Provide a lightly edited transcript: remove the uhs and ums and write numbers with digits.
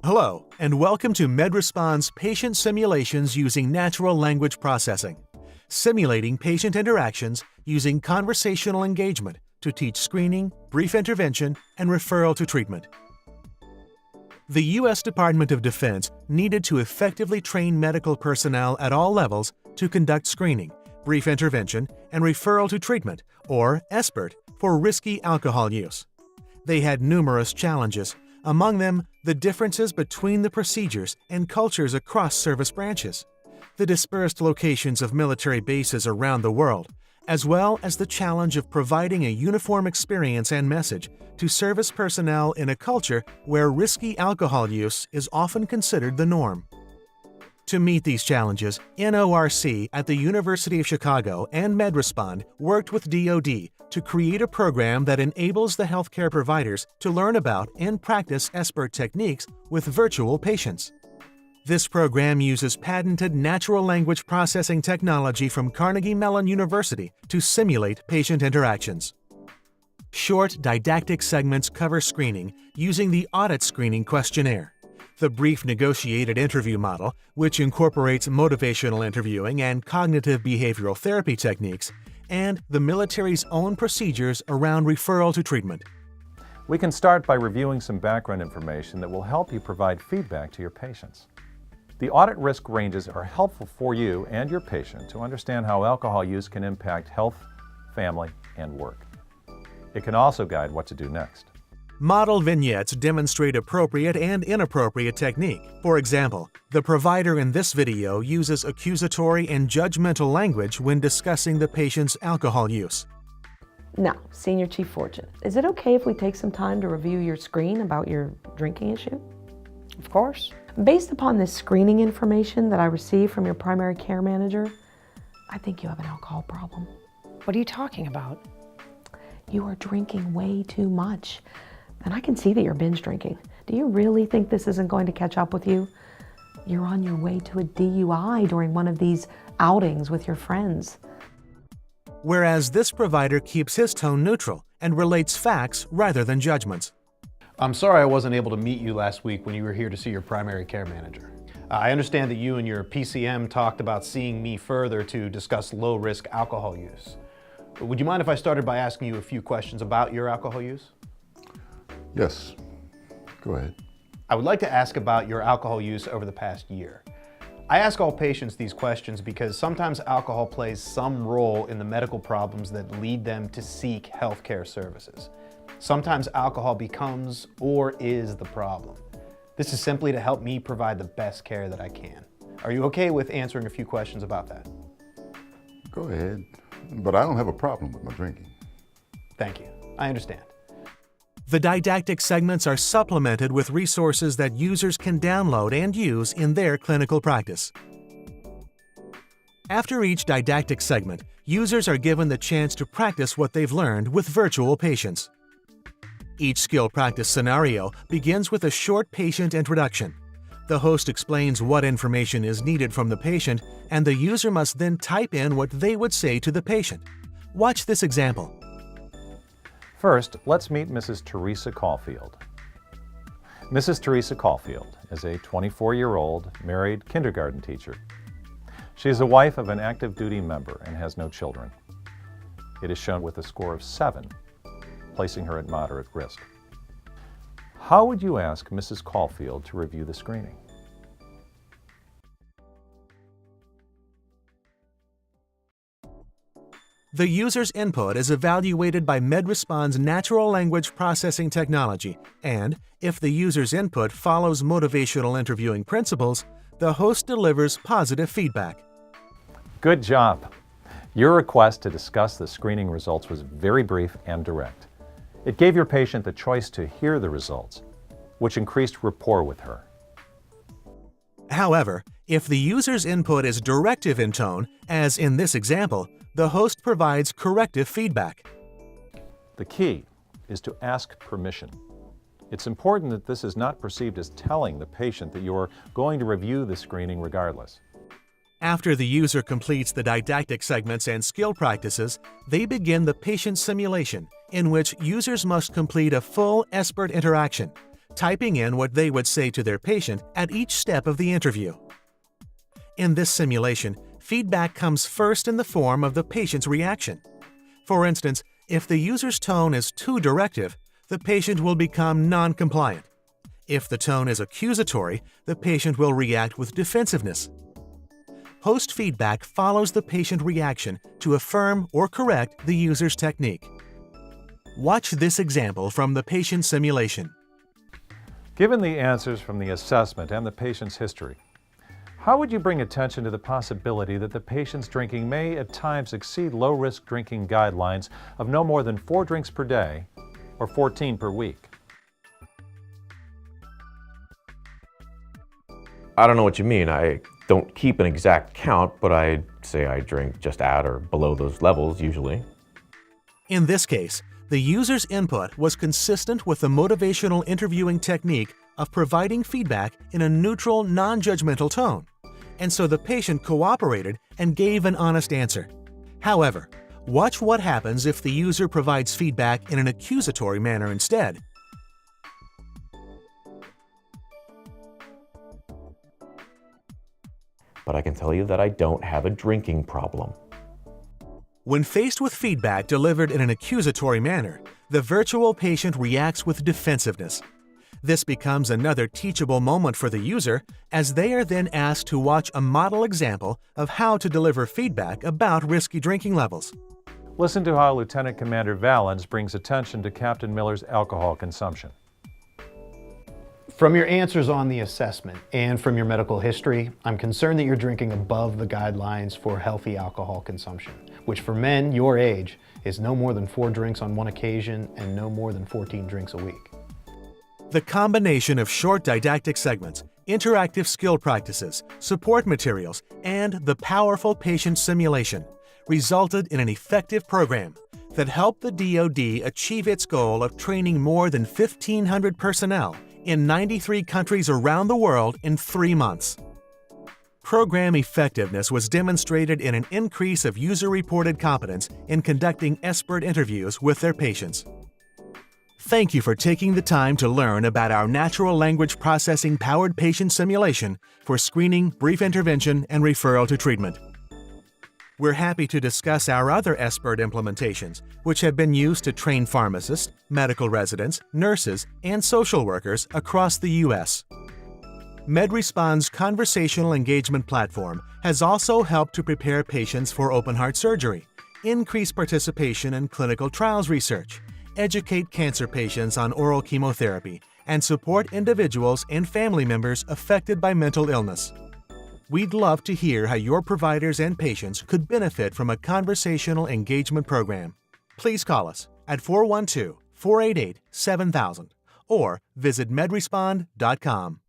Hello, and welcome to MedRespond's patient simulations using natural language processing, simulating patient interactions using conversational engagement to teach screening, brief intervention, and referral to treatment. The U.S. Department of Defense needed to effectively train medical personnel at all levels to conduct screening, brief intervention, and referral to treatment, or SBIRT, for risky alcohol use. They had numerous challenges, among them the differences between the procedures and cultures across service branches, the dispersed locations of military bases around the world, as well as the challenge of providing a uniform experience and message to service personnel in a culture where risky alcohol use is often considered the norm. To meet these challenges, NORC at the University of Chicago and MedRespond worked with DoD to create a program that enables the healthcare providers to learn about and practice SBIRT techniques with virtual patients. This program uses patented natural language processing technology from Carnegie Mellon University to simulate patient interactions. Short, didactic segments cover screening using the Audit Screening Questionnaire, the brief negotiated interview model, which incorporates motivational interviewing and cognitive behavioral therapy techniques, and the military's own procedures around referral to treatment. We can start by reviewing some background information that will help you provide feedback to your patients. The audit risk ranges are helpful for you and your patient to understand how alcohol use can impact health, family, and work. It can also guide what to do next. Model vignettes demonstrate appropriate and inappropriate technique. For example, the provider in this video uses accusatory and judgmental language when discussing the patient's alcohol use. Now, Senior Chief Fortune, is it okay if we take some time to review your screen about your drinking issue? Of course. Based upon this screening information that I received from your primary care manager, I think you have an alcohol problem. What are you talking about? You are drinking way too much. And I can see that you're binge drinking. Do you really think this isn't going to catch up with you? You're on your way to a DUI during one of these outings with your friends. Whereas this provider keeps his tone neutral and relates facts rather than judgments. I'm sorry I wasn't able to meet you last week when you were here to see your primary care manager. I understand that you and your PCM talked about seeing me further to discuss low-risk alcohol use. Would you mind if I started by asking you a few questions about your alcohol use? Yes, go ahead. I would like to ask about your alcohol use over the past year. I ask all patients these questions because sometimes alcohol plays some role in the medical problems that lead them to seek healthcare services. Sometimes alcohol becomes or is the problem. This is simply to help me provide the best care that I can. Are you okay with answering a few questions about that? Go ahead, but I don't have a problem with my drinking. Thank you. I understand. The didactic segments are supplemented with resources that users can download and use in their clinical practice. After each didactic segment, users are given the chance to practice what they've learned with virtual patients. Each skill practice scenario begins with a short patient introduction. The host explains what information is needed from the patient, and the user must then type in what they would say to the patient. Watch this example. First, let's meet Mrs. Teresa Caulfield. Mrs. Teresa Caulfield is a 24-year-old married kindergarten teacher. She is the wife of an active duty member and has no children. It is shown with a score of 7, placing her at moderate risk. How would you ask Mrs. Caulfield to review the screening? The user's input is evaluated by MedRespond's natural language processing technology, and if the user's input follows motivational interviewing principles, the host delivers positive feedback. Good job! Your request to discuss the screening results was very brief and direct. It gave your patient the choice to hear the results, which increased rapport with her. However, if the user's input is directive in tone, as in this example, the host provides corrective feedback. The key is to ask permission. It's important that this is not perceived as telling the patient that you're going to review the screening regardless. After the user completes the didactic segments and skill practices, they begin the patient simulation, in which users must complete a full SBIRT interaction. typing in what they would say to their patient at each step of the interview. In this simulation, feedback comes first in the form of the patient's reaction. For instance, if the user's tone is too directive, the patient will become non-compliant. If the tone is accusatory, the patient will react with defensiveness. Post-feedback follows the patient reaction to affirm or correct the user's technique. Watch this example from the patient simulation. Given the answers from the assessment and the patient's history, how would you bring attention to the possibility that the patient's drinking may at times exceed low-risk drinking guidelines of no more than 4 drinks per day or 14 per week? I don't know what you mean. I don't keep an exact count, but I'd say I drink just at or below those levels usually. In this case, the user's input was consistent with the motivational interviewing technique of providing feedback in a neutral, non-judgmental tone, and so the patient cooperated and gave an honest answer. However, watch what happens if the user provides feedback in an accusatory manner instead. But I can tell you that I don't have a drinking problem. When faced with feedback delivered in an accusatory manner, the virtual patient reacts with defensiveness. This becomes another teachable moment for the user, as they are then asked to watch a model example of how to deliver feedback about risky drinking levels. Listen to how Lieutenant Commander Valens brings attention to Captain Miller's alcohol consumption. From your answers on the assessment and from your medical history, I'm concerned that you're drinking above the guidelines for healthy alcohol consumption, which for men your age is no more than 4 drinks on one occasion and no more than 14 drinks a week. The combination of short didactic segments, interactive skill practices, support materials, and the powerful patient simulation resulted in an effective program that helped the DoD achieve its goal of training more than 1,500 personnel in 93 countries around the world in 3 months. Program effectiveness was demonstrated in an increase of user-reported competence in conducting SBIRT interviews with their patients. Thank you for taking the time to learn about our natural language processing powered patient simulation for screening, brief intervention, and referral to treatment. We're happy to discuss our other SBIRT implementations, which have been used to train pharmacists, medical residents, nurses, and social workers across the U.S. MedRespond's conversational engagement platform has also helped to prepare patients for open-heart surgery, increase participation in clinical trials research, educate cancer patients on oral chemotherapy, and support individuals and family members affected by mental illness. We'd love to hear how your providers and patients could benefit from a conversational engagement program. Please call us at 412-488-7000 or visit medrespond.com.